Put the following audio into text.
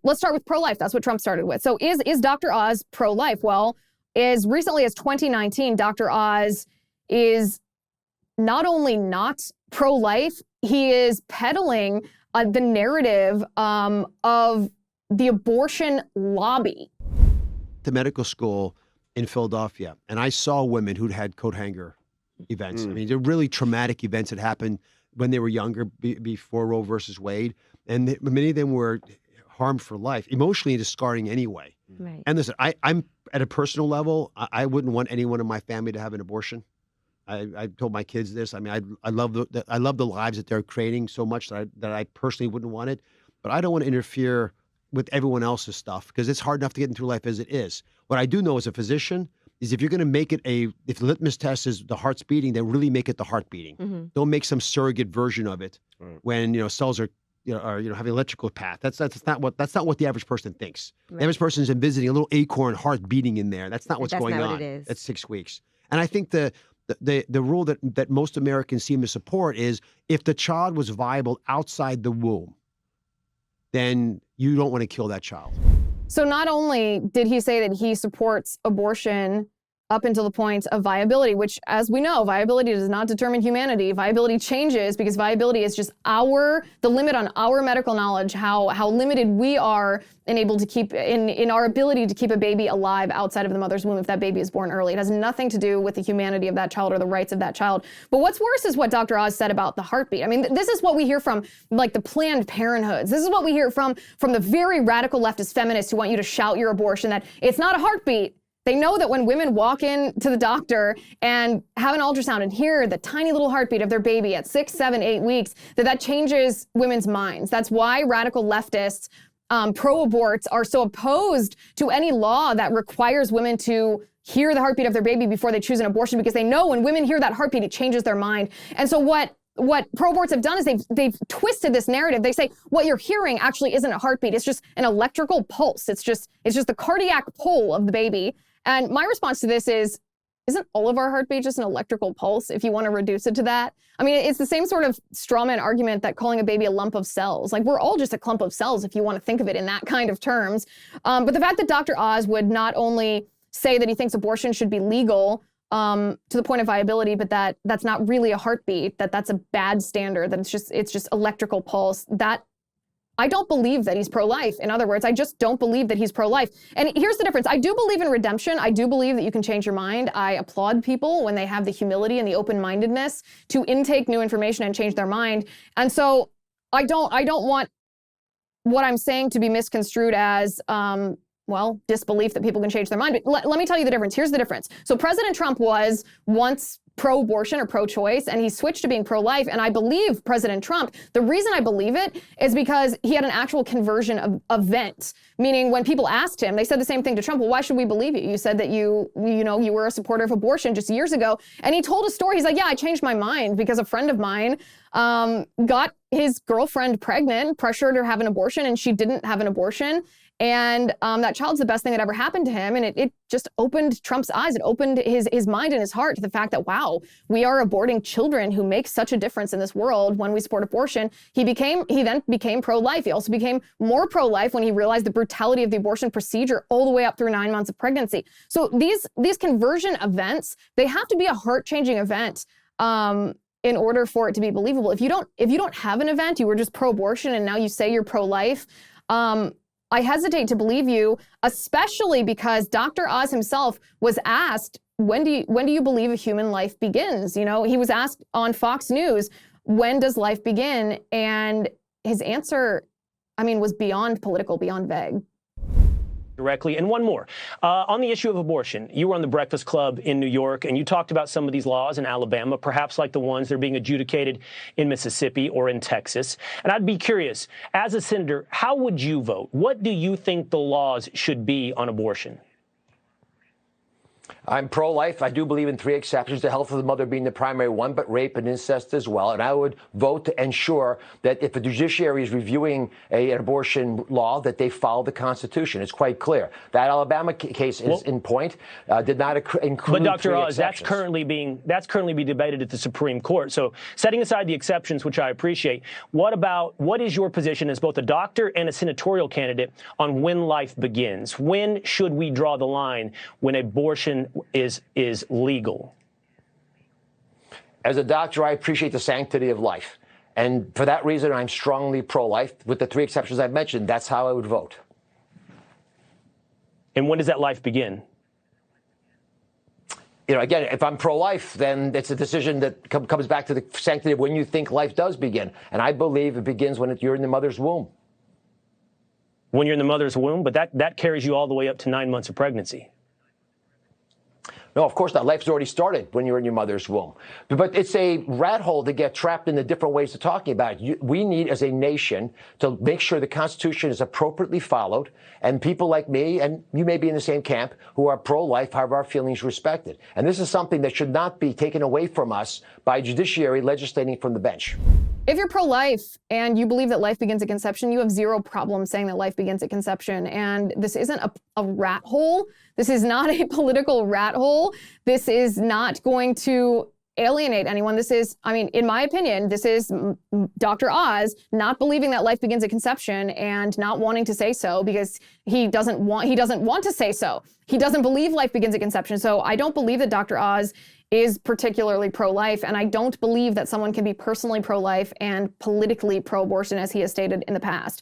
Let's start with pro-life. That's what Trump started with. So is Dr. Oz pro-life? Well, as recently as 2019, Dr. Oz is not only not pro-life, he is peddling the narrative of the abortion lobby. The medical school in Philadelphia, and I saw women who'd had coat hanger events. I mean, they're really traumatic events that happened when they were younger, before Roe versus Wade, and many of them were harmed for life, emotionally discarding anyway. Right. And listen, I'm at a personal level, I wouldn't want anyone in my family to have an abortion. I told my kids this. I mean, I love the lives that they're creating so much that I personally wouldn't want it, but I don't want to interfere with everyone else's stuff because it's hard enough to get into life as it is. What I do know as a physician is if you're going to make it if the litmus test is the heart's beating, then really make it the heart beating. Mm-hmm. Don't make some surrogate version of it when cells are having electrical path. That's not what the average person thinks. Right. The average person is envisaging a little acorn heart beating in there. That's not what's going on. What it is. That's 6 weeks. And I think the rule that most Americans seem to support is if the child was viable outside the womb, then you don't want to kill that child. So not only did he say that he supports abortion up until the point of viability, which, as we know, viability does not determine humanity. Viability changes because viability is just the limit on our medical knowledge, how limited we are in our ability to keep a baby alive outside of the mother's womb if that baby is born early. It has nothing to do with the humanity of that child or the rights of that child. But what's worse is what Dr. Oz said about the heartbeat. I mean, this is what we hear from like the Planned Parenthoods. This is what we hear from the very radical leftist feminists who want you to shout your abortion that it's not a heartbeat. They know that when women walk in to the doctor and have an ultrasound and hear the tiny little heartbeat of their baby at 6, 7, 8 weeks, that changes women's minds. That's why radical leftists, pro-aborts, are so opposed to any law that requires women to hear the heartbeat of their baby before they choose an abortion, because they know when women hear that heartbeat, it changes their mind. And so what pro-aborts have done is they've twisted this narrative. They say what you're hearing actually isn't a heartbeat. It's just an electrical pulse. It's just the cardiac pull of the baby. And my response to this is, isn't all of our heartbeat just an electrical pulse if you want to reduce it to that? I mean, it's the same sort of straw man argument that calling a baby a lump of cells. Like, we're all just a clump of cells if you want to think of it in that kind of terms. But the fact that Dr. Oz would not only say that he thinks abortion should be legal to the point of viability, but that's not really a heartbeat, that's a bad standard, that it's just electrical pulse, I don't believe that he's pro-life. In other words, I just don't believe that he's pro-life. And here's the difference. I do believe in redemption. I do believe that you can change your mind. I applaud people when they have the humility and the open-mindedness to intake new information and change their mind. And so I don't want what I'm saying to be misconstrued as, disbelief that people can change their mind. But let me tell you the difference. Here's the difference. So President Trump was once pro-abortion or pro-choice, and he switched to being pro-life. And I believe President Trump, the reason I believe it is because he had an actual conversion event, meaning when people asked him, they said the same thing to Trump. Well, why should we believe you? You said that you were a supporter of abortion just years ago. And he told a story. He's like, yeah, I changed my mind because a friend of mine got his girlfriend pregnant, pressured her to have an abortion, and she didn't have an abortion. And that child's the best thing that ever happened to him. And it just opened Trump's eyes. It opened his mind and his heart to the fact that, wow, we are aborting children who make such a difference in this world when we support abortion. He then became pro-life. He also became more pro-life when he realized the brutality of the abortion procedure all the way up through 9 months of pregnancy. So these conversion events, they have to be a heart-changing event in order for it to be believable. If you don't have an event, you were just pro-abortion and now you say you're pro-life, I hesitate to believe you, especially because Dr. Oz himself was asked, when do you believe a human life begins? You know, he was asked on Fox News, when does life begin? And his answer, was beyond political, beyond vague. Directly. And one more. On the issue of abortion, you were on the Breakfast Club in New York, and you talked about some of these laws in Alabama, perhaps like the ones that are being adjudicated in Mississippi or in Texas. And I'd be curious, as a senator, how would you vote? What do you think the laws should be on abortion? I'm pro-life. I do believe in 3 exceptions, the health of the mother being the primary one, but rape and incest as well. And I would vote to ensure that if the judiciary is reviewing an abortion law, that they follow the Constitution. It's quite clear. That Alabama case is in point, did not include. But Dr. Oz, exceptions. that's currently being debated at the Supreme Court. So setting aside the exceptions, which I appreciate, what is your position as both a doctor and a senatorial candidate on when life begins? When should we draw the line when abortion is legal? As a doctor, I appreciate the sanctity of life. And for that reason, I'm strongly pro-life. With the 3 exceptions I've mentioned, that's how I would vote. And when does that life begin? You know, again, if I'm pro-life, then it's a decision that comes back to the sanctity of when you think life does begin. And I believe it begins when you're in the mother's womb. When you're in the mother's womb, but that carries you all the way up to 9 months of pregnancy. No, of course not. Life's already started when you're in your mother's womb. But it's a rat hole to get trapped in the different ways of talking about it. We need, as a nation, to make sure the Constitution is appropriately followed, and people like me, and you may be in the same camp, who are pro-life, have our feelings respected. And this is something that should not be taken away from us by judiciary legislating from the bench. If you're pro-life and you believe that life begins at conception, you have zero problem saying that life begins at conception. And this isn't a rat hole. This is not a political rat hole. This is not going to alienate anyone. This is, I mean, in my opinion, this is Dr. Oz not believing that life begins at conception and not wanting to say so because he doesn't want to say so. He doesn't believe life begins at conception. So I don't believe that Dr. Oz is particularly pro-life, and I don't believe that someone can be personally pro-life and politically pro-abortion as he has stated in the past.